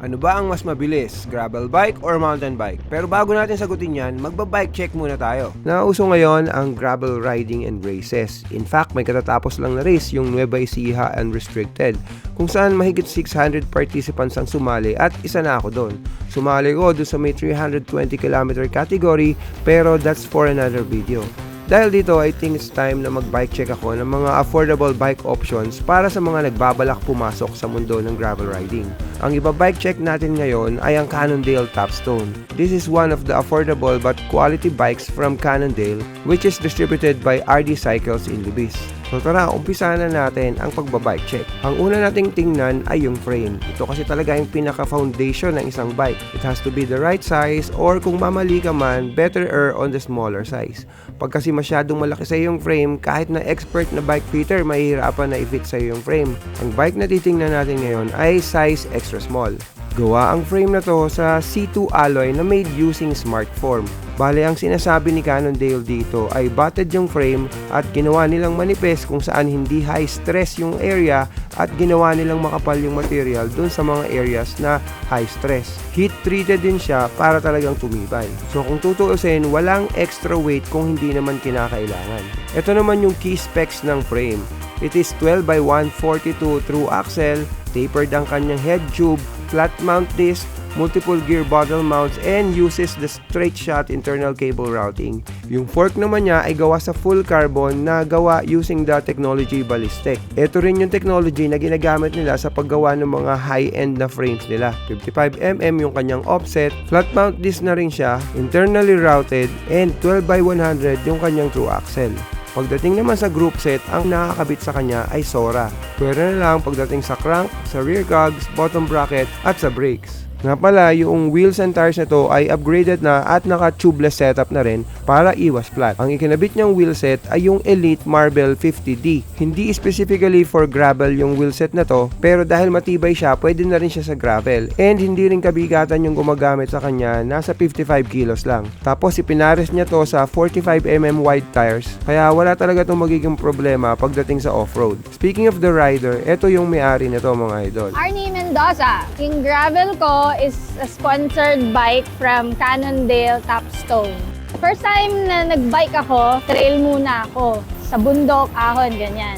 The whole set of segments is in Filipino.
Ano ba ang mas mabilis, gravel bike or mountain bike? Pero bago natin sagutin yan, magba-bike check muna tayo. Nauso ngayon ang gravel riding and races. In fact, may katatapos lang na race, yung Nueva Ecija Unrestricted, kung saan mahigit 600 participants ang sumali at isa na ako doon. Sumali ko doon sa may 320 km category, pero that's for another video. Dahil dito, I think it's time na mag-bike check ako ng mga affordable bike options para sa mga nagbabalak pumasok sa mundo ng gravel riding. Ang iba-bike check natin ngayon ay ang Cannondale Topstone. This is one of the affordable but quality bikes from Cannondale, which is distributed by RD Cycles in Libis. So tara, umpisa na natin ang pagbabike check. Ang una nating tingnan ay yung frame. Ito kasi talaga yung pinaka-foundation ng isang bike. It has to be the right size, or kung mamali ka man, better err on the smaller size. Pag kasi masyadong malaki sa yung frame, kahit na expert na bike fitter, mahihirapan na i-fit sa yung frame. Ang bike na titingnan natin ngayon ay size extra small. Gawa ang frame na to sa C2 alloy na made using smart form. Bale, ang sinasabi ni Cannondale dito ay batted yung frame at ginawa nilang manipis kung saan hindi high stress yung area at ginawa nilang makapal yung material dun sa mga areas na high stress. Heat treated din siya para talagang tumibay. So kung tutuusin, walang extra weight kung hindi naman kinakailangan. Ito naman yung key specs ng frame. It is 12 by 142 through axle, tapered ang kanyang head tube, flat mount disc, multiple gear bottle mounts, and uses the straight shot internal cable routing. Yung fork naman niya ay gawa sa full carbon na gawa using the technology ballistic. Ito rin yung technology na ginagamit nila sa paggawa ng mga high-end na frames nila. 55mm yung kanyang offset, flat mount disc na rin siya, internally routed, and 12 by 100 yung kanyang true axle. Pagdating naman sa group set, ang nakakabit sa kanya ay Sora. Pwede na lang pagdating sa crank, sa rear cogs, bottom bracket, at sa brakes. Nga pala, yung wheels and tires na to ay upgraded na at naka-tubeless setup na rin para iwas flat. Ang ikinabit niyang wheelset ay yung Elite Marble 50D. Hindi specifically for gravel yung wheelset na to, pero dahil matibay siya, pwede na rin siya sa gravel. And hindi rin kabigatan yung gumagamit sa kanya, nasa 55 kilos lang. Tapos ipinares niya to sa 45mm wide tires, kaya wala talaga itong magiging problema pagdating sa off-road. Speaking of the rider, ito yung may-ari nito mga idol. Arnie Mendoza. Yung gravel ko is a sponsored bike from Cannondale Topstone. First time na nag-bike ako, trail muna ako. Sa bundok, ahon, ganyan.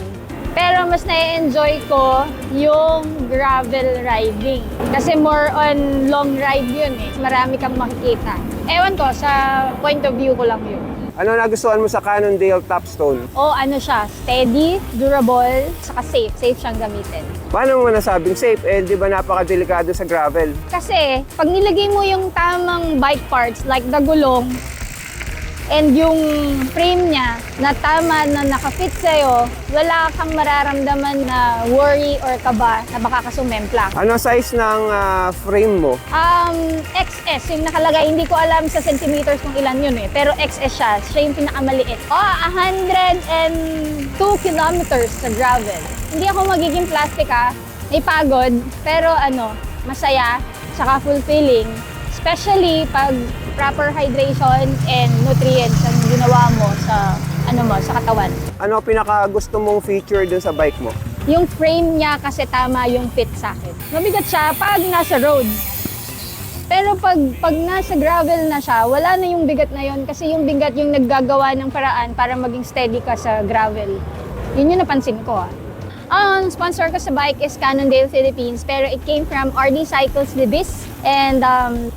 Pero mas na-enjoy ko yung gravel riding. Kasi more on long ride yun eh. Marami kang makikita. Ewan ko, sa point of view ko lang yun. Ano nagustuhan mo sa Cannondale Topstone? O ano siya, steady, durable, saka safe. Safe siyang gamitin. Paano mo nasabing safe? Eh, di ba napakadelikado sa gravel? Kasi, pag nilagay mo yung tamang bike parts, like the gulong, and yung frame niya na tama na nakafit sa'yo, wala kang mararamdaman na worry or kaba na baka kasumemplang. Ano size ng frame mo? XS, yung nakalagay, hindi ko alam sa centimeters kung ilan yun eh, pero XS siya, siya yung pinakamaliit. 102 kilometers sa gravel. Hindi ako magiging plastic may pagod, pero masaya, saka fulfilling. Especially pag proper hydration and nutrients ang ginawa mo sa sa katawan. Ano pinaka-gusto mong feature dun sa bike mo? Yung frame niya kasi tama yung fit sa akin. Mabigat siya pag nasa road. Pero pag nasa gravel na siya, wala na yung bigat na yun kasi yung bigat yung naggagawa ng paraan para maging steady ka sa gravel. Yun yung napansin ko. Ang sponsor ko sa bike is Cannondale Philippines, pero it came from RD Cycles Libis and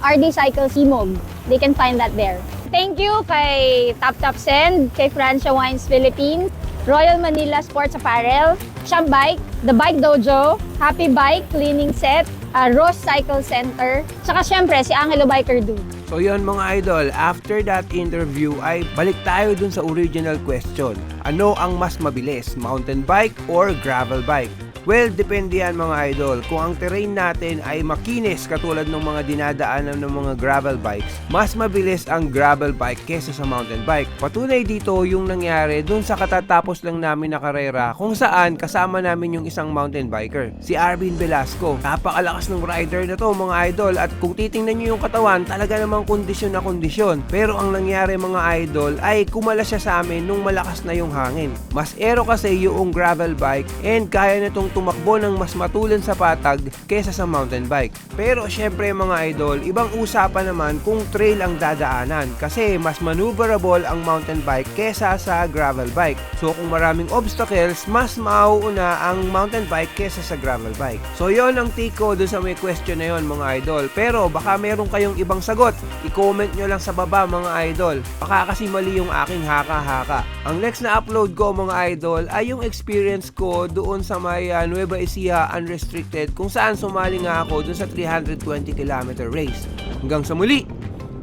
RD Cycles Imog. They can find that there. Thank you kay Tap Send, kay Francia Wines Philippines, Royal Manila Sports Apparel, Sham Bike, The Bike Dojo, Happy Bike Cleaning Set, Ross Cycle Center, saka syempre si Angelo Biker Dude. So yun mga idol, after that interview ay balik tayo dun sa original question. Ano ang mas mabilis, mountain bike or gravel bike? Well, depende yan mga idol. Kung ang terrain natin ay makinis katulad ng mga dinadaanan ng mga gravel bikes, mas mabilis ang gravel bike kesa sa mountain bike. Patunay dito yung nangyari dun sa katatapos lang namin na karera kung saan kasama namin yung isang mountain biker, si Arvin Velasco. Napakalakas ng rider na to mga idol, at kung titingnan nyo yung katawan, talaga namang kondisyon na kondisyon. Pero ang nangyari mga idol ay kumala siya sa amin nung malakas na yung hangin. Mas aero kasi yung gravel bike and kaya na tong tumakbo ng mas matulin sa patag kesa sa mountain bike. Pero syempre mga idol, ibang usapan naman kung trail ang dadaanan kasi mas maneuverable ang mountain bike kesa sa gravel bike. So kung maraming obstacles, mas mauuna ang mountain bike kesa sa gravel bike. So yon ang take ko dun sa may question na yon mga idol. Pero baka meron kayong ibang sagot, i-comment nyo lang sa baba mga idol. Baka kasi mali yung aking haka-haka. Ang next na upload ko mga idol ay yung experience ko doon sa may Nueva Ecija Unrestricted kung saan sumali nga ako doon sa 320 km race. Hanggang sa muli,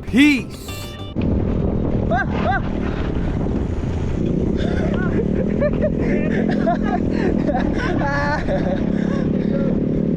peace!